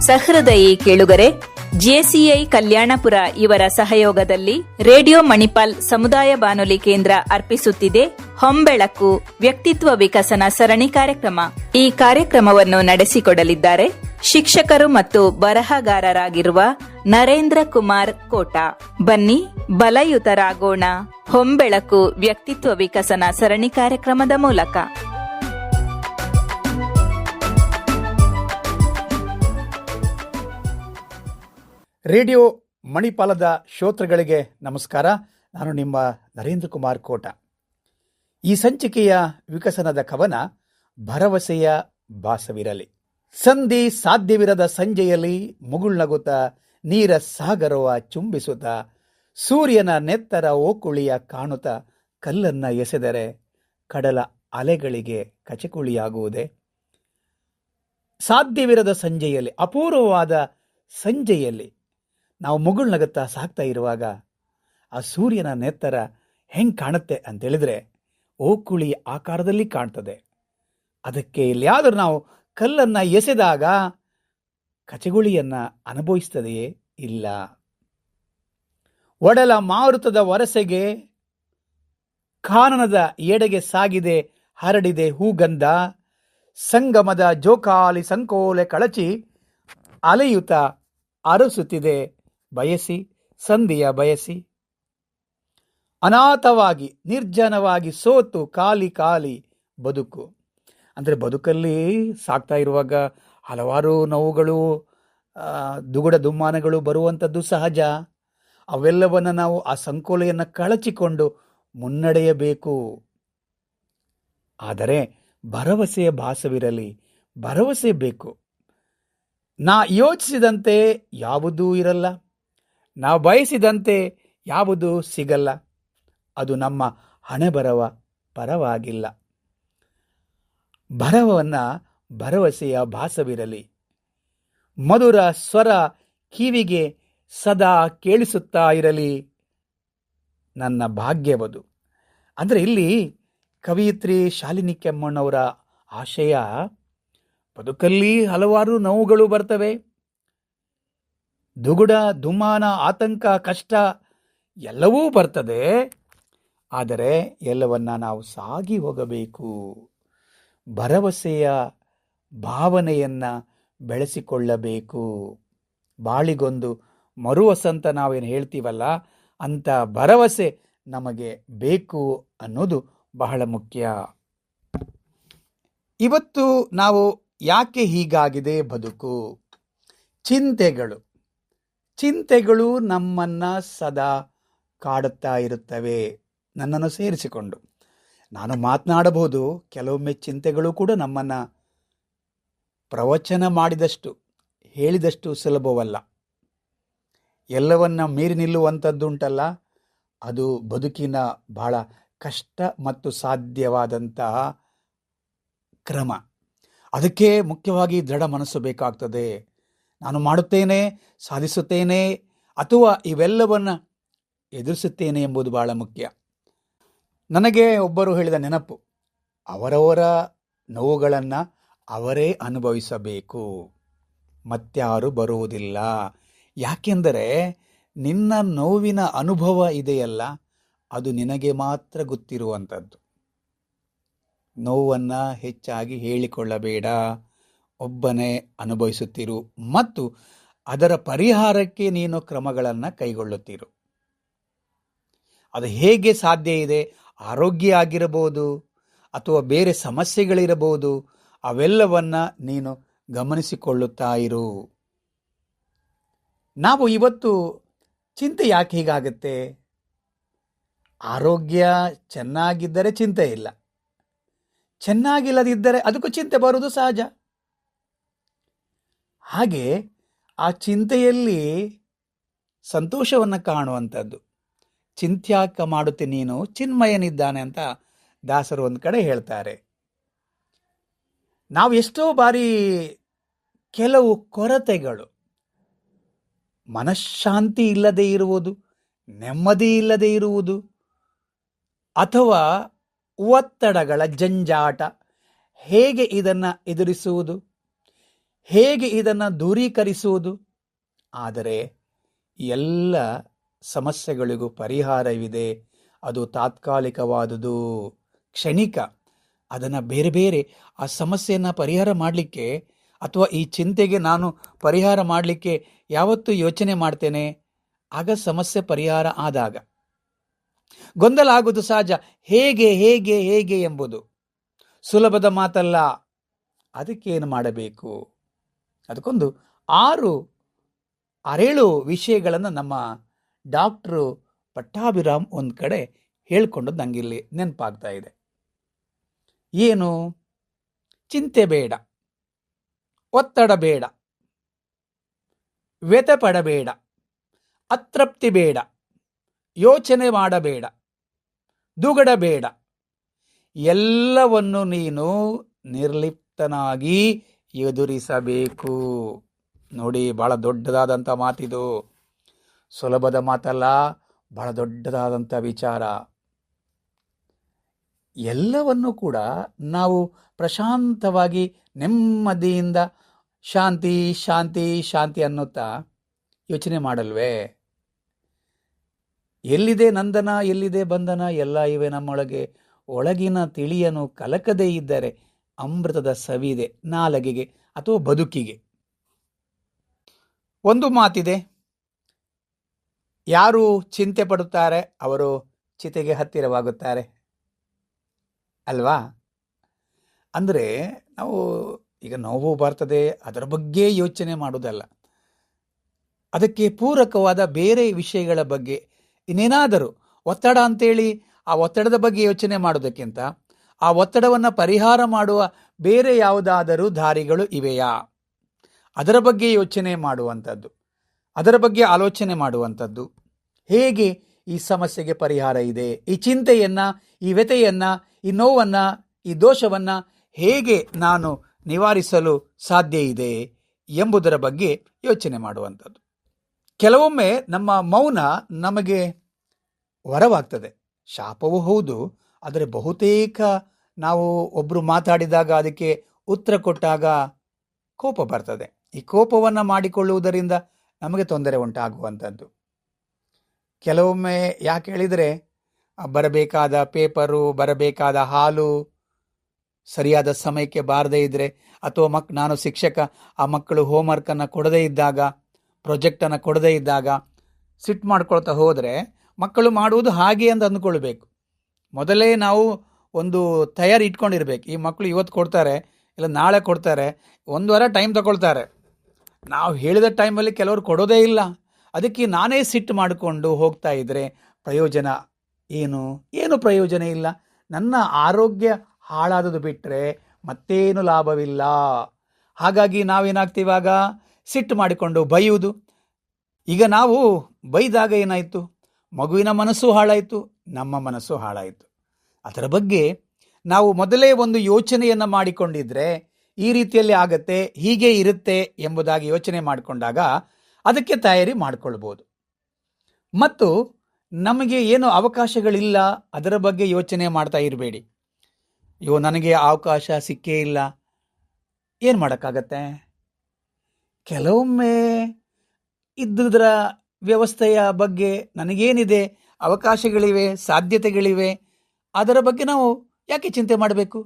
ಸಹೃದಯಿ ಕೇಳುಗರೆ, ಜೆಸಿಐ ಕಲ್ಯಾಣಪುರ ಇವರ ಸಹಯೋಗದಲ್ಲಿ ರೇಡಿಯೋ ಮಣಿಪಾಲ್ ಸಮುದಾಯ ಬಾನುಲಿ ಕೇಂದ್ರ ಅರ್ಪಿಸುತ್ತಿದೆ ಹೊಂಬೆಳಕು ವ್ಯಕ್ತಿತ್ವ ವಿಕಸನ ಸರಣಿ ಕಾರ್ಯಕ್ರಮ. ಈ ಕಾರ್ಯಕ್ರಮವನ್ನು ನಡೆಸಿಕೊಡಲಿದ್ದಾರೆ ಶಿಕ್ಷಕರು ಮತ್ತು ಬರಹಗಾರರಾಗಿರುವ ನರೇಂದ್ರ ಕುಮಾರ್ ಕೋಟಾ. ಬನ್ನಿ ಬಲಯುತರಾಗೋಣ ಹೊಂಬೆಳಕು ವ್ಯಕ್ತಿತ್ವ ವಿಕಸನ ಸರಣಿ ಕಾರ್ಯಕ್ರಮದ ಮೂಲಕ. ರೇಡಿಯೋ ಮಣಿಪಾಲದ ಶ್ರೋತೃಗಳಿಗೆ ನಮಸ್ಕಾರ. ನಾನು ನಿಮ್ಮ ನರೇಂದ್ರ ಕುಮಾರ್ ಕೋಟ. ಈ ಸಂಚಿಕೆಯ ವಿಕಸನದ ಕವನ ಭರವಸೆಯ ಭಾಸವಿರಲಿ. ಸಂಧಿ ಸಾಧ್ಯವಿರದ ಸಂಜೆಯಲ್ಲಿ ಮುಗುಳ್ನಗುತ್ತ ನೀರ ಸಾಗರವ ಚುಂಬಿಸುತ್ತ ಸೂರ್ಯನ ನೆತ್ತರ ಓಕುಳಿಯ ಕಾಣುತ್ತ ಕಲ್ಲನ್ನ ಎಸೆದರೆ ಕಡಲ ಅಲೆಗಳಿಗೆ ಕಚಕುಳಿಯಾಗುವುದೇ? ಸಾಧ್ಯವಿರದ ಸಂಜೆಯಲ್ಲಿ, ಅಪೂರ್ವವಾದ ಸಂಜೆಯಲ್ಲಿ ನಾವು ಮುಗುಳ್ನಗುತ್ತಾ ಸಾಕ್ತಾ ಇರುವಾಗ ಆ ಸೂರ್ಯನ ನೆತ್ತರ ಹೆಂಗೆ ಕಾಣುತ್ತೆ ಅಂತೇಳಿದ್ರೆ ಓಕುಳಿ ಆಕಾರದಲ್ಲಿ ಕಾಣ್ತದೆ. ಅದಕ್ಕೆ ಎಲ್ಲಿಯಾದರೂ ನಾವು ಕಲ್ಲನ್ನು ಎಸೆದಾಗ ಕಚಗುಳಿಯನ್ನು ಅನುಭವಿಸ್ತದೆಯೇ? ಇಲ್ಲ. ಒಡಲ ಮಾರುತದ ವರಸೆಗೆ ಕಾನನದ ಎಡೆಗೆ ಸಾಗಿದೆ ಹರಡಿದೆ ಹೂಗಂಧ. ಸಂಗಮದ ಜೋಕಾಲಿ ಸಂಕೋಲೆ ಕಳಚಿ ಅಲೆಯುತ್ತ ಅರಸುತ್ತಿದೆ ಬಯಸಿ ಸಂಧಿಯ ಬಯಸಿ. ಅನಾಥವಾಗಿ ನಿರ್ಜನವಾಗಿ ಸೋತು ಖಾಲಿ ಖಾಲಿ ಬದುಕು. ಅಂದರೆ ಬದುಕಲ್ಲಿ ಸಾಕ್ತಾ ಇರುವಾಗ ಹಲವಾರು ನೋವುಗಳು, ದುಗುಡ ದುಮ್ಮಾನಗಳು ಬರುವಂಥದ್ದು ಸಹಜ. ಅವೆಲ್ಲವನ್ನು ನಾವು ಆ ಸಂಕೋಲೆಯನ್ನು ಕಳಚಿಕೊಂಡು ಮುನ್ನಡೆಯಬೇಕು. ಆದರೆ ಭರವಸೆಯ ಭಾಸವಿರಲಿ, ಭರವಸೆ ಬೇಕು. ನಾ ಯೋಚಿಸಿದಂತೆ ಯಾವುದೂ ಇರಲ್ಲ, ನಾವು ಬಯಸಿದಂತೆ ಯಾವುದೂ ಸಿಗಲ್ಲ, ಅದು ನಮ್ಮ ಹಣೆಬರವ ಪರವಾಗಿಲ್ಲ. ಭರವಸೆಯ ಭಾಸವಿರಲಿ. ಮಧುರ ಸ್ವರ ಕಿವಿಗೆ ಸದಾ ಕೇಳಿಸುತ್ತಾ ಇರಲಿ ನನ್ನ ಭಾಗ್ಯವದು. ಅಂದರೆ ಇಲ್ಲಿ ಕವಯಿತ್ರಿ ಶಾಲಿನಿ ಕೆಮ್ಮಣ್ಣವರ ಆಶಯ, ಬದುಕಲ್ಲಿ ಹಲವಾರು ನೋವುಗಳು ಬರ್ತವೆ, ದುಗುಡ ದುಮ್ಮಾನ ಆತಂಕ ಕಷ್ಟ ಎಲ್ಲವೂ ಬರ್ತದೆ. ಆದರೆ ಎಲ್ಲವನ್ನ ನಾವು ಸಾಗಿ ಹೋಗಬೇಕು. ಭರವಸೆಯ ಭಾವನೆಯನ್ನು ಬೆಳೆಸಿಕೊಳ್ಳಬೇಕು. ಬಾಳಿಗೊಂದು ಮರುವಸಂತ ನಾವೇನು ಹೇಳ್ತೀವಲ್ಲ, ಅಂಥ ಭರವಸೆ ನಮಗೆ ಬೇಕು ಅನ್ನೋದು ಬಹಳ ಮುಖ್ಯ. ಇವತ್ತು ನಾವು ಯಾಕೆ ಹೀಗಾಗಿದೆ ಬದುಕು? ಚಿಂತೆಗಳು ನಮ್ಮನ್ನು ಸದಾ ಕಾಡುತ್ತಾ ಇರುತ್ತವೆ, ನನ್ನನ್ನು ಸೇರಿಸಿಕೊಂಡು. ನಾನು ಮಾತನಾಡಬಹುದು, ಕೆಲವೊಮ್ಮೆ ಚಿಂತೆಗಳು ಕೂಡ ನಮ್ಮನ್ನು ಪ್ರವಚನ ಮಾಡಿದಷ್ಟು ಹೇಳಿದಷ್ಟು ಸುಲಭವಲ್ಲ. ಎಲ್ಲವನ್ನ ಮೀರಿ ನಿಲ್ಲುವಂಥದ್ದುಂಟಲ್ಲ, ಅದು ಬದುಕಿನ ಬಹಳ ಕಷ್ಟ ಮತ್ತು ಸಾಧ್ಯವಾದಂತಹ ಕ್ರಮ. ಅದಕ್ಕೆ ಮುಖ್ಯವಾಗಿ ದೃಢ ಮನಸ್ಸು ಬೇಕಾಗ್ತದೆ. ನಾನು ಮಾಡುತ್ತೇನೆ, ಸಾಧಿಸುತ್ತೇನೆ, ಅಥವಾ ಇವೆಲ್ಲವನ್ನು ಎದುರಿಸುತ್ತೇನೆ ಎಂಬುದು ಬಹಳ ಮುಖ್ಯ. ನನಗೆ ಒಬ್ಬರು ಹೇಳಿದ ನೆನಪು, ಅವರವರ ನೋವುಗಳನ್ನು ಅವರೇ ಅನುಭವಿಸಬೇಕು, ಮತ್ಯಾರು ಬರುವುದಿಲ್ಲ. ಯಾಕೆಂದರೆ ನಿನ್ನ ನೋವಿನ ಅನುಭವ ಇದೆಯಲ್ಲ, ಅದು ನಿನಗೆ ಮಾತ್ರ ಗೊತ್ತಿರುವಂಥದ್ದು. ನೋವನ್ನು ಹೆಚ್ಚಾಗಿ ಹೇಳಿಕೊಳ್ಳಬೇಡ, ಒಬ್ಬನೇ ಅನುಭವಿಸುತ್ತಿರು ಮತ್ತು ಅದರ ಪರಿಹಾರಕ್ಕೆ ನೀನು ಕ್ರಮಗಳನ್ನು ಕೈಗೊಳ್ಳುತ್ತಿರು. ಅದು ಹೇಗೆ ಸಾಧ್ಯ ಇದೆ? ಆರೋಗ್ಯ ಆಗಿರಬಹುದು ಅಥವಾ ಬೇರೆ ಸಮಸ್ಯೆಗಳಿರಬಹುದು, ಅವೆಲ್ಲವನ್ನ ನೀನು ಗಮನಿಸಿಕೊಳ್ಳುತ್ತಾ ಇರು. ನಾವು ಇವತ್ತು ಚಿಂತೆ ಯಾಕೆ ಹೀಗಾಗುತ್ತೆ? ಆರೋಗ್ಯ ಚೆನ್ನಾಗಿದ್ದರೆ ಚಿಂತೆ ಇಲ್ಲ, ಚೆನ್ನಾಗಿಲ್ಲದಿದ್ದರೆ ಅದಕ್ಕೂ ಚಿಂತೆ ಬರುವುದು ಸಹಜ. ಹಾಗೆ ಆ ಚಿಂತೆಯಲ್ಲಿ ಸಂತೋಷವನ್ನು ಕಾಣುವಂಥದ್ದು. ಚಿಂತ್ಯಾಕ ಮಾಡುತ್ತೆ ನೀನು ಚಿನ್ಮಯನಿದ್ದಾನೆ ಅಂತ ದಾಸರು ಒಂದು ಕಡೆ ಹೇಳ್ತಾರೆ. ನಾವು ಎಷ್ಟೋ ಬಾರಿ ಕೆಲವು ಕೊರತೆಗಳು, ಮನಃಶಾಂತಿ ಇಲ್ಲದೆ ಇರುವುದು, ನೆಮ್ಮದಿ ಇಲ್ಲದೆ ಇರುವುದು, ಅಥವಾ ಒತ್ತಡಗಳ ಜಂಜಾಟ, ಹೇಗೆ ಇದನ್ನು ಎದುರಿಸುವುದು, ಹೇಗೆ ಇದನ್ನು ದೂರೀಕರಿಸುವುದು? ಆದರೆ ಎಲ್ಲ ಸಮಸ್ಯೆಗಳಿಗೂ ಪರಿಹಾರವಿದೆ. ಅದು ತಾತ್ಕಾಲಿಕವಾದುದು, ಕ್ಷಣಿಕ. ಅದನ್ನು ಬೇರೆ ಬೇರೆ ಆ ಸಮಸ್ಯೆಯನ್ನು ಪರಿಹಾರ ಮಾಡಲಿಕ್ಕೆ ಅಥವಾ ಈ ಚಿಂತೆಗೆ ನಾನು ಪರಿಹಾರ ಮಾಡಲಿಕ್ಕೆ ಯಾವತ್ತೂ ಯೋಚನೆ ಮಾಡ್ತೇನೆ ಆಗ ಸಮಸ್ಯೆ ಪರಿಹಾರ ಆದಾಗ. ಗೊಂದಲ ಆಗುವುದು ಸಹಜ. ಹೇಗೆ ಹೇಗೆ ಹೇಗೆ ಎಂಬುದು ಸುಲಭದ ಮಾತಲ್ಲ. ಅದಕ್ಕೇನು ಮಾಡಬೇಕು? ಅದಕ್ಕೊಂದು 6 ವಿಷಯಗಳನ್ನು ನಮ್ಮ ಡಾಕ್ಟ್ರು ಪಟ್ಟಾಭಿರಾಮ್ ಒಂದು ಕಡೆ ಹೇಳ್ಕೊಂಡು ನಂಗಿಲ್ಲಿ ನೆನಪಾಗ್ತಾ ಇದೆ. ಏನು? ಚಿಂತೆ ಬೇಡ, ಒತ್ತಡ ಬೇಡ, ವ್ಯಥೆ ಪಡಬೇಡ, ಅತೃಪ್ತಿ ಬೇಡ, ಯೋಚನೆ ಮಾಡಬೇಡ, ದುಗಡ ಬೇಡ. ಎಲ್ಲವನ್ನು ನೀನು ನಿರ್ಲಿಪ್ತನಾಗಿ ಎದುರಿಸಬೇಕು. ನೋಡಿ, ಬಹಳ ದೊಡ್ಡದಾದಂಥ ಮಾತಿದು. ಸುಲಭದ ಮಾತಲ್ಲ, ಬಹಳ ದೊಡ್ಡದಾದಂಥ ವಿಚಾರ. ಎಲ್ಲವನ್ನು ಕೂಡ ನಾವು ಪ್ರಶಾಂತವಾಗಿ ನೆಮ್ಮದಿಯಿಂದ ಶಾಂತಿ ಶಾಂತಿ ಶಾಂತಿ ಅನ್ನುತ್ತಾ ಯೋಚನೆ ಮಾಡಲ್ವೇ? ಎಲ್ಲಿದೆ ನಂದನ, ಎಲ್ಲಿದೆ ಬಂಧನ, ಎಲ್ಲ ಇವೆ ನಮ್ಮೊಳಗೆ. ಒಳಗಿನ ತಿಳಿಯನು ಕಲಕದೇ ಇದ್ದರೆ ಅಮೃತದ ಸವಿದೆ ನಾಲಗೆಗೆ ಅಥವಾ ಬದುಕಿಗೆ. ಒಂದು ಮಾತಿದೆ, ಯಾರು ಚಿಂತೆ ಪಡುತ್ತಾರೆ ಅವರು ಚಿತೆಗೆ ಹತ್ತಿರವಾಗುತ್ತಾರೆ ಅಲ್ವಾ? ಅಂದರೆ ನಾವು ಈಗ ನೋವು ಬರ್ತದೆ ಅದರ ಬಗ್ಗೆ ಯೋಚನೆ ಮಾಡೋದಲ್ಲ, ಅದಕ್ಕೆ ಪೂರಕವಾದ ಬೇರೆ ವಿಷಯಗಳ ಬಗ್ಗೆ ಇನ್ನೇನಾದರೂ ಒತ್ತಡ ಅಂತೇಳಿ ಆ ಒತ್ತಡದ ಬಗ್ಗೆ ಯೋಚನೆ ಮಾಡೋದಕ್ಕಿಂತ ಆ ಒತ್ತಡವನ್ನು ಪರಿಹಾರ ಮಾಡುವ ಬೇರೆ ಯಾವುದಾದರೂ ದಾರಿಗಳು ಇವೆಯಾ ಅದರ ಬಗ್ಗೆ ಯೋಚನೆ ಮಾಡುವಂಥದ್ದು, ಅದರ ಬಗ್ಗೆ ಆಲೋಚನೆ ಮಾಡುವಂಥದ್ದು. ಹೇಗೆ ಈ ಸಮಸ್ಯೆಗೆ ಪರಿಹಾರ ಇದೆ, ಈ ಚಿಂತೆಯನ್ನು, ಈ ವ್ಯಥೆಯನ್ನು, ಈ ನೋವನ್ನು, ಈ ದೋಷವನ್ನು ಹೇಗೆ ನಾನು ನಿವಾರಿಸಲು ಸಾಧ್ಯ ಇದೆ ಎಂಬುದರ ಬಗ್ಗೆ ಯೋಚನೆ ಮಾಡುವಂಥದ್ದು. ಕೆಲವೊಮ್ಮೆ ನಮ್ಮ ಮೌನ ನಮಗೆ ವರವಾಗ್ತದೆ, ಶಾಪವೂ ಹೌದು. ಆದರೆ ಬಹುತೇಕ ನಾವು ಒಬ್ಬರು ಮಾತಾಡಿದಾಗ ಅದಕ್ಕೆ ಉತ್ತರ ಕೊಟ್ಟಾಗ ಕೋಪ ಬರ್ತದೆ. ಈ ಕೋಪವನ್ನು ಮಾಡಿಕೊಳ್ಳುವುದರಿಂದ ನಮಗೆ ತೊಂದರೆ ಉಂಟಾಗುವಂಥದ್ದು. ಕೆಲವೊಮ್ಮೆ ಯಾಕೆ ಹೇಳಿದರೆ, ಬರಬೇಕಾದ ಪೇಪರು, ಬರಬೇಕಾದ ಹಾಲು ಸರಿಯಾದ ಸಮಯಕ್ಕೆ ಬಾರದೇ ಇದ್ದರೆ, ಅಥವಾ ನಾನು ಶಿಕ್ಷಕ, ಆ ಮಕ್ಕಳು ಹೋಮ್ವರ್ಕನ್ನು ಕೊಡದೇ ಇದ್ದಾಗ, ಪ್ರಾಜೆಕ್ಟನ್ನು ಕೊಡದೇ ಇದ್ದಾಗ ಸಿಟ್ಟು ಮಾಡ್ಕೊಳ್ತಾ ಹೋದರೆ ಮಕ್ಕಳು ಮಾಡುವುದು ಹಾಗೆ ಅಂತ ಅಂದ್ಕೊಳ್ಬೇಕು. ಮೊದಲೇ ನಾವು ಒಂದು ತಯಾರಿ ಇಟ್ಕೊಂಡಿರ್ಬೇಕು. ಈ ಮಕ್ಕಳು ಇವತ್ತು ಕೊಡ್ತಾರೆ, ಇಲ್ಲ ನಾಳೆ ಕೊಡ್ತಾರೆ, 1 ವಾರ ಟೈಮ್ ತಗೊಳ್ತಾರೆ. ನಾವು ಹೇಳಿದ ಟೈಮಲ್ಲಿ ಕೆಲವರು ಕೊಡೋದೇ ಇಲ್ಲ. ಅದಕ್ಕೆ ನಾನೇ ಸಿಟ್ಟು ಮಾಡಿಕೊಂಡು ಹೋಗ್ತಾ ಇದ್ದರೆ ಪ್ರಯೋಜನ ಏನು ಪ್ರಯೋಜನ ಇಲ್ಲ. ನನ್ನ ಆರೋಗ್ಯ ಹಾಳಾದದು ಬಿಟ್ಟರೆ ಮತ್ತೇನು ಲಾಭವಿಲ್ಲ. ಹಾಗಾಗಿ ನಾವೇನಾಗ್ತೀವಾಗ ಸಿಟ್ಟು ಮಾಡಿಕೊಂಡು ಬೈಯುವುದು. ಈಗ ನಾವು ಬೈದಾಗ ಏನಾಯಿತು? ಮಗುವಿನ ಮನಸ್ಸು ಹಾಳಾಯಿತು, ನಮ್ಮ ಮನಸ್ಸು ಹಾಳಾಯಿತು. ಅದರ ಬಗ್ಗೆ ನಾವು ಮೊದಲೇ ಒಂದು ಯೋಚನೆಯನ್ನು ಮಾಡಿಕೊಂಡಿದ್ರೆ ಈ ರೀತಿಯಲ್ಲಿ ಆಗತ್ತೆ, ಹೀಗೆ ಇರುತ್ತೆ ಎಂಬುದಾಗಿ ಯೋಚನೆ ಮಾಡಿಕೊಂಡಾಗ ಅದಕ್ಕೆ ತಯಾರಿ ಮಾಡಿಕೊಳ್ಬೋದು. ಮತ್ತು ನಮಗೆ ಏನು ಅವಕಾಶಗಳಿಲ್ಲ ಅದರ ಬಗ್ಗೆ ಯೋಚನೆ ಮಾಡ್ತಾ ಇರಬೇಡಿ. ನನಗೆ ಅವಕಾಶ ಸಿಕ್ಕೇ ಇಲ್ಲ, ಏನು ಮಾಡೋಕ್ಕಾಗತ್ತೆ? ಕೆಲವೊಮ್ಮೆ ಇದ್ದುದರ ವ್ಯವಸ್ಥೆಯ ಬಗ್ಗೆ ನನಗೇನಿದೆ, ಅವಕಾಶಗಳಿವೆ, ಸಾಧ್ಯತೆಗಳಿವೆ, ಅದರ ಬಗ್ಗೆ ನಾವು ಯಾಕೆ ಚಿಂತೆ ಮಾಡಬೇಕು?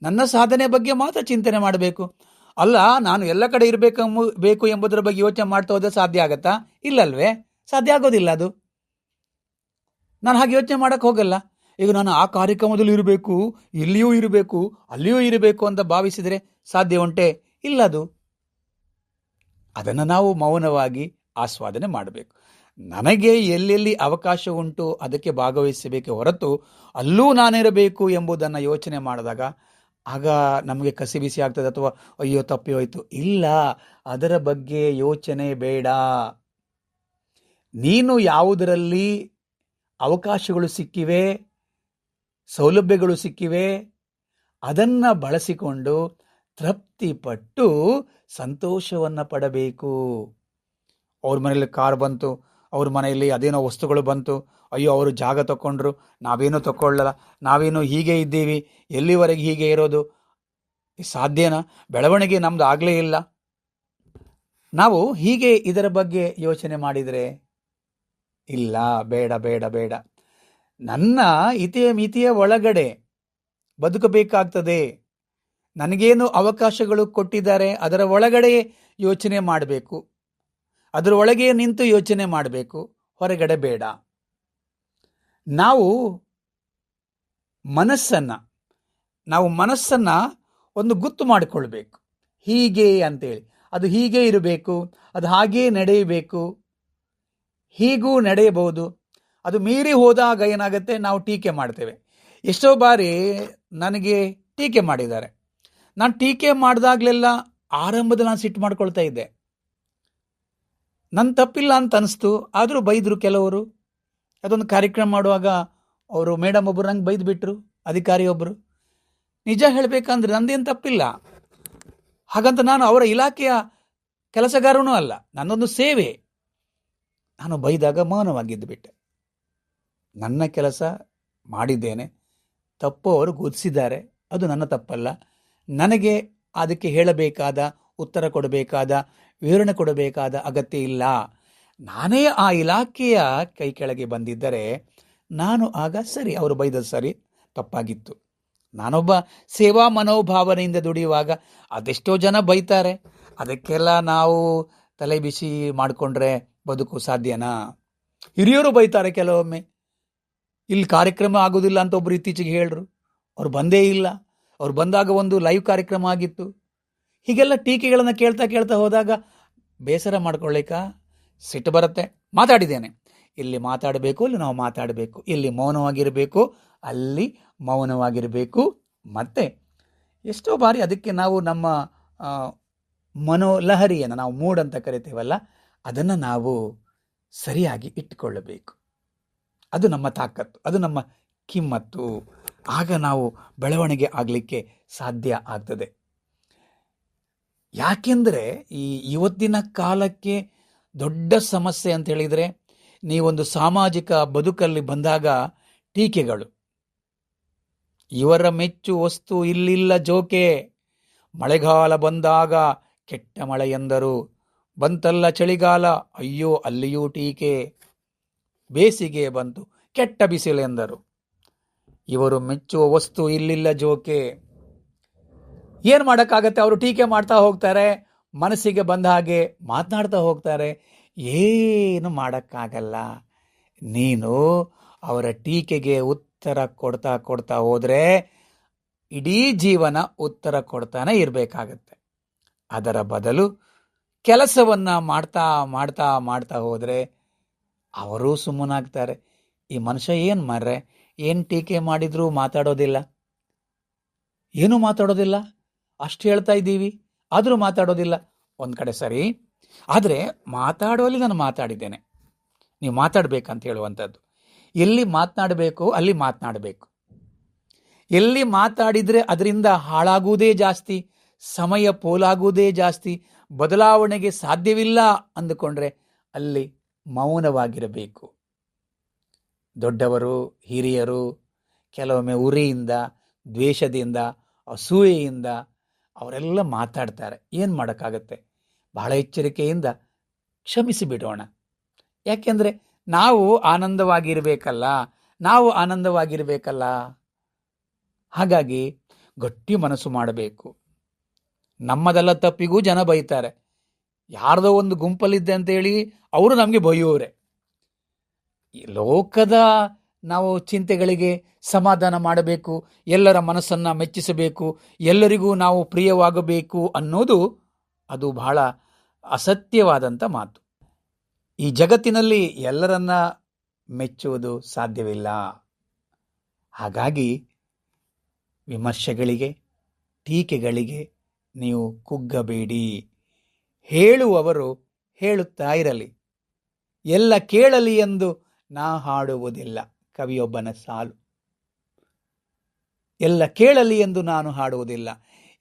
ನನ್ನ ಸಾಧನೆ ಬಗ್ಗೆ ಮಾತ್ರ ಚಿಂತನೆ ಮಾಡಬೇಕು. ಅಲ್ಲ, ನಾನು ಎಲ್ಲ ಕಡೆ ಬೇಕು ಎಂಬುದರ ಬಗ್ಗೆ ಯೋಚನೆ ಮಾಡ್ತಾ ಹೋದರೆ ಸಾಧ್ಯ ಆಗತ್ತಾ? ಇಲ್ಲಲ್ವೇ? ಸಾಧ್ಯ ಆಗೋದಿಲ್ಲ ಅದು. ನಾನು ಹಾಗೆ ಯೋಚನೆ ಮಾಡೋಕ್ಕೆ ಹೋಗಲ್ಲ. ಈಗ ನಾನು ಆ ಕಾರ್ಯಕ್ರಮದಲ್ಲಿ ಇರಬೇಕು, ಇಲ್ಲಿಯೂ ಇರಬೇಕು, ಅಲ್ಲಿಯೂ ಇರಬೇಕು ಅಂತ ಭಾವಿಸಿದರೆ ಸಾಧ್ಯ ಉಂಟೆ? ಇಲ್ಲ. ಅದನ್ನು ನಾವು ಮೌನವಾಗಿ ಆಸ್ವಾದನೆ ಮಾಡಬೇಕು. ನನಗೆ ಎಲ್ಲೆಲ್ಲಿ ಅವಕಾಶ ಉಂಟು ಅದಕ್ಕೆ ಭಾಗವಹಿಸಬೇಕೆ ಹೊರತು ಅಲ್ಲೂ ನಾನಿರಬೇಕು ಎಂಬುದನ್ನು ಯೋಚನೆ ಮಾಡಿದಾಗ ಆಗ ನಮಗೆ ಕಸಿಬಿಸಿ ಆಗ್ತದೆ, ಅಥವಾ ಅಯ್ಯೋ ತಪ್ಪಿ ಹೋಯಿತು. ಇಲ್ಲ, ಅದರ ಬಗ್ಗೆ ಯೋಚನೆ ಬೇಡ. ನೀನು ಯಾವುದರಲ್ಲಿ ಅವಕಾಶಗಳು ಸಿಕ್ಕಿವೆ, ಸೌಲಭ್ಯಗಳು ಸಿಕ್ಕಿವೆ, ಅದನ್ನು ಬಳಸಿಕೊಂಡು ತೃಪ್ತಿಪಟ್ಟು ಸಂತೋಷವನ್ನು ಪಡಬೇಕು. ಅವ್ರ ಮನೆಯಲ್ಲಿ ಕಾರ್ ಬಂತು, ಅವ್ರ ಮನೆಯಲ್ಲಿ ಅದೇನೋ ವಸ್ತುಗಳು ಬಂತು, ಅಯ್ಯೋ ಅವರು ಜಾಗ ತಗೊಂಡ್ರು, ನಾವೇನೂ ತಗೊಳ್ಳಲ್ಲ, ನಾವೇನು ಹೀಗೆ ಇದ್ದೀವಿ, ಎಲ್ಲಿವರೆಗೆ ಹೀಗೆ ಇರೋದು, ಸಾಧ್ಯನಾ? ಬೆಳವಣಿಗೆ ನಮ್ದು ಆಗಲೇ ಇಲ್ಲ. ನಾವು ಹೀಗೆ ಇದರ ಬಗ್ಗೆ ಯೋಚನೆ ಮಾಡಿದರೆ, ಇಲ್ಲ, ಬೇಡ ಬೇಡ ಬೇಡ, ನನ್ನ ಮಿತಿಯ ಒಳಗಡೆ ಬದುಕಬೇಕಾಗ್ತದೆ. ನನಗೇನು ಅವಕಾಶಗಳು ಕೊಟ್ಟಿದ್ದಾರೆ ಅದರ ಒಳಗಡೆ ಯೋಚನೆ ಮಾಡಬೇಕು, ಅದರ ಒಳಗೆ ನಿಂತು ಯೋಚನೆ ಮಾಡಬೇಕು, ಹೊರಗಡೆ ಬೇಡ. ನಾವು ಮನಸ್ಸನ್ನು ಒಂದು ಗುತ್ತು ಮಾಡಿಕೊಳ್ಬೇಕು, ಹೀಗೆ ಅಂತೇಳಿ. ಅದು ಹೀಗೆ ಇರಬೇಕು, ಅದು ಹಾಗೇ ನಡೆಯಬೇಕು, ಹೀಗೂ ನಡೆಯಬಹುದು. ಅದು ಮೀರಿ ಹೋದಾಗ ಏನಾಗುತ್ತೆ, ನಾವು ಟೀಕೆ ಮಾಡ್ತೇವೆ. ಎಷ್ಟೋ ಬಾರಿ ನನಗೆ ಟೀಕೆ ಮಾಡಿದ್ದಾರೆ. ನಾನು ಟೀಕೆ ಮಾಡಿದಾಗಲೆಲ್ಲ ಆರಂಭದಲ್ಲಿ ನಾನು ಸಿಟ್ಟು ಮಾಡ್ಕೊಳ್ತಾ ಇದ್ದೆ. ನನ್ನ ತಪ್ಪಿಲ್ಲ ಅಂತ ಅನಿಸ್ತು, ಆದರೂ ಬೈದರು ಕೆಲವರು. ಅದೊಂದು ಕಾರ್ಯಕ್ರಮ ಮಾಡುವಾಗ ಅವರು ಮೇಡಮ್ ಒಬ್ಬರು ನಂಗೆ ಬೈದು ಬಿಟ್ಟರು, ಅಧಿಕಾರಿಯೊಬ್ಬರು. ನಿಜ ಹೇಳಬೇಕಂದ್ರೆ ನಂದೇನು ತಪ್ಪಿಲ್ಲ. ಹಾಗಂತ ನಾನು ಅವರ ಇಲಾಖೆಯ ಕೆಲಸಗಾರನೂ ಅಲ್ಲ, ನನ್ನೊಂದು ಸೇವೆ. ನಾನು ಬೈದಾಗ ಮೌನವಾಗಿದ್ದು ಬಿಟ್ಟೆ. ನನ್ನ ಕೆಲಸ ಮಾಡಿದ್ದೇನೆ, ತಪ್ಪು ಅವರು ಗುರುತಿಸಿದ್ದಾರೆ, ಅದು ನನ್ನ ತಪ್ಪಲ್ಲ. ನನಗೆ ಅದಕ್ಕೆ ಹೇಳಬೇಕಾದ, ಉತ್ತರ ಕೊಡಬೇಕಾದ, ವಿವರಣೆ ಕೊಡಬೇಕಾದ ಅಗತ್ಯ ಇಲ್ಲ. ನಾನೇ ಆ ಇಲಾಖೆಯ ಕೈ ಕೆಳಗೆ ಬಂದಿದ್ದರೆ ನಾನು ಆಗ ಸರಿ, ಅವರು ಬೈದದ್ದು ಸರಿ, ತಪ್ಪಾಗಿತ್ತು. ನಾನೊಬ್ಬ ಸೇವಾ ಮನೋಭಾವನೆಯಿಂದ ದುಡಿಯುವಾಗ ಅದೆಷ್ಟೋ ಜನ ಬೈತಾರೆ. ಅದಕ್ಕೆಲ್ಲ ನಾವು ತಲೆ ಬಿಸಿ ಮಾಡಿಕೊಂಡ್ರೆ ಬದುಕು ಸಾಧ್ಯನಾ? ಹಿರಿಯರು ಬೈತಾರೆ ಕೆಲವೊಮ್ಮೆ. ಇಲ್ಲಿ ಕಾರ್ಯಕ್ರಮ ಆಗೋದಿಲ್ಲ ಅಂತ ಒಬ್ರು ಇತ್ತೀಚೆಗೆ ಹೇಳ್ರು, ಅವ್ರು ಬಂದೇ ಇಲ್ಲ. ಅವ್ರು ಬಂದಾಗ ಒಂದು ಲೈವ್ ಕಾರ್ಯಕ್ರಮ ಆಗಿತ್ತು. ಹೀಗೆಲ್ಲ ಟೀಕೆಗಳನ್ನು ಕೇಳ್ತಾ ಹೋದಾಗ ಬೇಸರ ಮಾಡ್ಕೊಳ್ಳಿಕ್ಕ ಸಿಟ್ಟು ಬರುತ್ತೆ. ಮಾತಾಡಿದ್ದೇನೆ, ಇಲ್ಲಿ ಮಾತಾಡಬೇಕು, ಇಲ್ಲಿ ನಾವು ಮಾತಾಡಬೇಕು, ಇಲ್ಲಿ ಮೌನವಾಗಿರಬೇಕು, ಅಲ್ಲಿ ಮೌನವಾಗಿರಬೇಕು. ಮತ್ತೆ ಎಷ್ಟೋ ಬಾರಿ ಅದಕ್ಕೆ ನಾವು ನಮ್ಮ ಮನೋಲಹರಿಯನ್ನು, ನಾವು ಮೂಡ್ ಅಂತ ಕರಿತೇವಲ್ಲ, ಅದನ್ನು ನಾವು ಸರಿಯಾಗಿ ಇಟ್ಟುಕೊಳ್ಳಬೇಕು. ಅದು ನಮ್ಮ ತಾಕತ್ತು, ಅದು ನಮ್ಮ ಕಿಮ್ಮತ್ತು. ಆಗ ನಾವು ಬೆಳವಣಿಗೆ ಆಗಲಿಕ್ಕೆ ಸಾಧ್ಯ ಆಗ್ತದೆ. ಯಾಕೆಂದರೆ ಇವತ್ತಿನ ಕಾಲಕ್ಕೆ ದೊಡ್ಡ ಸಮಸ್ಯೆ ಅಂತ ಹೇಳಿದರೆ, ನೀವೊಂದು ಸಾಮಾಜಿಕ ಬದುಕಲ್ಲಿ ಬಂದಾಗ ಟೀಕೆಗಳು. ಇವರ ಮೆಚ್ಚು ವಸ್ತು ಇಲ್ಲಿಲ್ಲ ಜೋಕೆ, ಮಳೆಗಾಲ ಬಂದಾಗ ಕೆಟ್ಟ ಮಳೆ ಎಂದರು, ಬಂತಲ್ಲ ಚಳಿಗಾಲ, ಅಯ್ಯೋ ಅಲ್ಲಿಯೂ ಟೀಕೆ, ಬೇಸಿಗೆ ಬಂತು ಕೆಟ್ಟ ಬಿಸಿಲೆಂದರು. ಇವರು ಮೆಚ್ಚುವ ವಸ್ತು ಇಲ್ಲಿಲ್ಲ ಜೋಕೆ. ಏನು ಮಾಡೋಕ್ಕಾಗತ್ತೆ? ಅವರು ಟೀಕೆ ಮಾಡ್ತಾ ಹೋಗ್ತಾರೆ, ಮನಸ್ಸಿಗೆ ಬಂದ ಹಾಗೆ ಮಾತನಾಡ್ತಾ ಹೋಗ್ತಾರೆ. ಏನು ಮಾಡೋಕ್ಕಾಗಲ್ಲ. ನೀನು ಅವರ ಟೀಕೆಗೆ ಉತ್ತರ ಕೊಡ್ತಾ ಹೋದರೆ ಇಡೀ ಜೀವನ ಉತ್ತರ ಕೊಡ್ತಾನೆ ಇರಬೇಕಾಗತ್ತೆ. ಅದರ ಬದಲು ಕೆಲಸವನ್ನು ಮಾಡ್ತಾ ಹೋದರೆ ಅವರೂ ಸುಮ್ಮನಾಗ್ತಾರೆ. ಈ ಮನುಷ್ಯ ಏನು ಮಾರ್ರೆ, ಏನು ಟೀಕೆ ಮಾಡಿದರೂ ಮಾತಾಡೋದಿಲ್ಲ, ಏನೂ ಮಾತಾಡೋದಿಲ್ಲ, ಅಷ್ಟು ಹೇಳ್ತಾ ಇದ್ದೀವಿ ಆದರೂ ಮಾತಾಡೋದಿಲ್ಲ. ಒಂದು ಕಡೆ ಸರಿ, ಆದರೆ ಮಾತಾಡೋಲ್ಲಿ ನಾನು ಮಾತಾಡಿದ್ದೇನೆ, ನೀವು ಮಾತಾಡಬೇಕಂತ ಹೇಳುವಂಥದ್ದು. ಎಲ್ಲಿ ಮಾತನಾಡಬೇಕು ಅಲ್ಲಿ ಮಾತನಾಡಬೇಕು. ಎಲ್ಲಿ ಮಾತಾಡಿದರೆ ಅದರಿಂದ ಹಾಳಾಗುವುದೇ ಜಾಸ್ತಿ, ಸಮಯ ಪೋಲಾಗುವುದೇ ಜಾಸ್ತಿ, ಬದಲಾವಣೆಗೆ ಸಾಧ್ಯವಿಲ್ಲ ಅಂದುಕೊಂಡ್ರೆ ಅಲ್ಲಿ ಮೌನವಾಗಿರಬೇಕು. ದೊಡ್ಡವರು, ಹಿರಿಯರು ಕೆಲವೊಮ್ಮೆ ಉರಿಯಿಂದ, ದ್ವೇಷದಿಂದ, ಅಸೂಯೆಯಿಂದ ಅವರೆಲ್ಲ ಮಾತಾಡ್ತಾರೆ. ಏನು ಮಾಡೋಕ್ಕಾಗತ್ತೆ? ಬಹಳ ಎಚ್ಚರಿಕೆಯಿಂದ ಕ್ಷಮಿಸಿ ಬಿಡೋಣ. ಯಾಕೆಂದರೆ ನಾವು ಆನಂದವಾಗಿರಬೇಕಲ್ಲ. ಹಾಗಾಗಿ ಗಟ್ಟಿ ಮನಸ್ಸು ಮಾಡಬೇಕು. ನಮ್ಮದೆಲ್ಲ ತಪ್ಪಿಗೂ ಜನ ಬೈತಾರೆ. ಯಾರ್ದೋ ಒಂದು ಗುಂಪಲ್ಲಿದ್ದೆ ಅಂತೇಳಿ ಅವರು ನಮಗೆ ಬೈಯೋರೆ. ಈ ಲೋಕದ ನಾವು ಚಿಂತೆಗಳಿಗೆ ಸಮಾಧಾನ ಮಾಡಬೇಕು, ಎಲ್ಲರ ಮನಸ್ಸನ್ನು ಮೆಚ್ಚಿಸಬೇಕು, ಎಲ್ಲರಿಗೂ ನಾವು ಪ್ರಿಯವಾಗಬೇಕು ಅನ್ನೋದು ಅದು ಬಹಳ ಅಸತ್ಯವಾದಂಥ ಮಾತು. ಈ ಜಗತ್ತಿನಲ್ಲಿ ಎಲ್ಲರನ್ನ ಮೆಚ್ಚುವುದು ಸಾಧ್ಯವಿಲ್ಲ. ಹಾಗಾಗಿ ವಿಮರ್ಶೆಗಳಿಗೆ, ಟೀಕೆಗಳಿಗೆ ನೀವು ಕುಗ್ಗಬೇಡಿ. ಹೇಳುವವರು ಹೇಳುತ್ತಾ ಇರಲಿ, ಎಲ್ಲ ಕೇಳಲಿ ಎಂದು ನಾ ಹಾಡುವುದಿಲ್ಲ. ಕವಿಯೊಬ್ಬನ ಸಾಲು. ಎಲ್ಲ ಕೇಳಲಿ ಎಂದು ನಾನು ಹಾಡುವುದಿಲ್ಲ,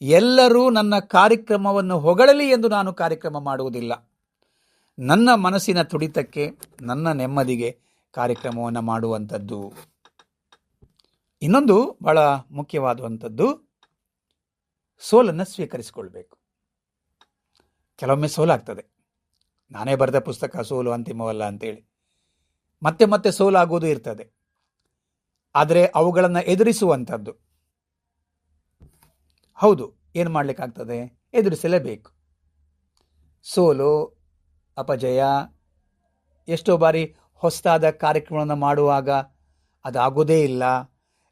ಎಲ್ಲರೂ ನನ್ನ ಕಾರ್ಯಕ್ರಮವನ್ನು ಹೊಗಳಲಿ ಎಂದು ನಾನು ಕಾರ್ಯಕ್ರಮ ಮಾಡುವುದಿಲ್ಲ. ನನ್ನ ಮನಸ್ಸಿನ ತುಡಿತಕ್ಕೆ, ನನ್ನ ನೆಮ್ಮದಿಗೆ ಕಾರ್ಯಕ್ರಮವನ್ನು ಮಾಡುವಂಥದ್ದು. ಇನ್ನೊಂದು ಬಹಳ ಮುಖ್ಯವಾದಂಥದ್ದು, ಸೋಲನ್ನು ಸ್ವೀಕರಿಸಿಕೊಳ್ಬೇಕು. ಕೆಲವೊಮ್ಮೆ ಸೋಲಾಗ್ತದೆ, ನಾನೇ ಬರೆದ ಪುಸ್ತಕ ಸೋಲು ಅಂತಿಮವಲ್ಲ ಅಂತೇಳಿ. ಮತ್ತೆ ಮತ್ತೆ ಸೋಲಾಗುವುದು ಇರ್ತದೆ. ಆದರೆ ಅವುಗಳನ್ನು ಎದುರಿಸುವಂಥದ್ದು, ಹೌದು, ಏನು ಮಾಡಲಿಕ್ಕಾಗ್ತದೆ, ಎದುರಿಸಲೇಬೇಕು. ಸೋಲು, ಅಪಜಯ, ಎಷ್ಟೋ ಬಾರಿ ಹೊಸದಾದ ಕಾರ್ಯಕ್ರಮವನ್ನು ಮಾಡುವಾಗ ಅದಾಗೋದೇ ಇಲ್ಲ.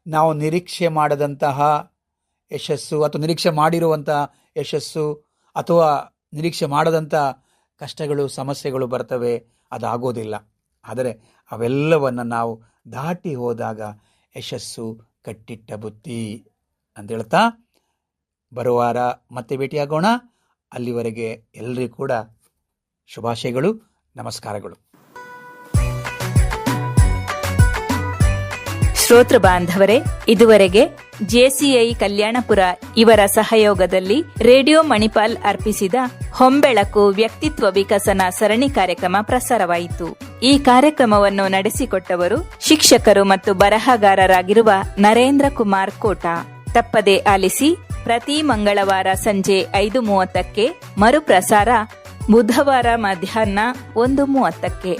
ನಾವು ನಿರೀಕ್ಷೆ ಮಾಡದಂತಹ ಯಶಸ್ಸು ಅಥವಾ ನಿರೀಕ್ಷೆ ಮಾಡಿರುವಂತಹ ಯಶಸ್ಸು ಅಥವಾ ನಿರೀಕ್ಷೆ ಮಾಡದಂಥ ಕಷ್ಟಗಳು, ಸಮಸ್ಯೆಗಳು ಬರ್ತವೆ, ಅದಾಗೋದಿಲ್ಲ. ಆದರೆ ಅವೆಲ್ಲವನ್ನು ನಾವು ದಾಟಿ ಹೋದಾಗ ಯಶಸ್ಸು ಕಟ್ಟಿಟ್ಟ ಬುತ್ತಿ ಅಂತ ಹೇಳ್ತಾ ಬರುವ ವಾರ ಮತ್ತೆ ಭೇಟಿಯಾಗೋಣ. ಅಲ್ಲಿವರೆಗೆ ಎಲ್ಲರಿಗೂ ಕೂಡ ಶುಭಾಶಯಗಳು, ನಮಸ್ಕಾರಗಳು. ಶ್ರೋತೃ ಬಾಂಧವರೇ, ಇದುವರೆಗೆ ಜೆಸಿಐ ಕಲ್ಯಾಣಪುರ ಇವರ ಸಹಯೋಗದಲ್ಲಿ ರೇಡಿಯೋ ಮಣಿಪಾಲ್ ಅರ್ಪಿಸಿದ ಹೊಂಬೆಳಕು ವ್ಯಕ್ತಿತ್ವ ವಿಕಸನ ಸರಣಿ ಕಾರ್ಯಕ್ರಮ ಪ್ರಸಾರವಾಯಿತು. ಈ ಕಾರ್ಯಕ್ರಮವನ್ನು ನಡೆಸಿಕೊಟ್ಟವರು ಶಿಕ್ಷಕರು ಮತ್ತು ಬರಹಗಾರರಾಗಿರುವ ನರೇಂದ್ರ ಕುಮಾರ್ ಕೋಟ. ತಪ್ಪದೆ ಆಲಿಸಿ. ಪ್ರತಿ ಮಂಗಳವಾರ ಸಂಜೆ 5:30ಕ್ಕೆ, ಮರುಪ್ರಸಾರ ಬುಧವಾರ ಮಧ್ಯಾಹ್ನ 1:30ಕ್ಕೆ.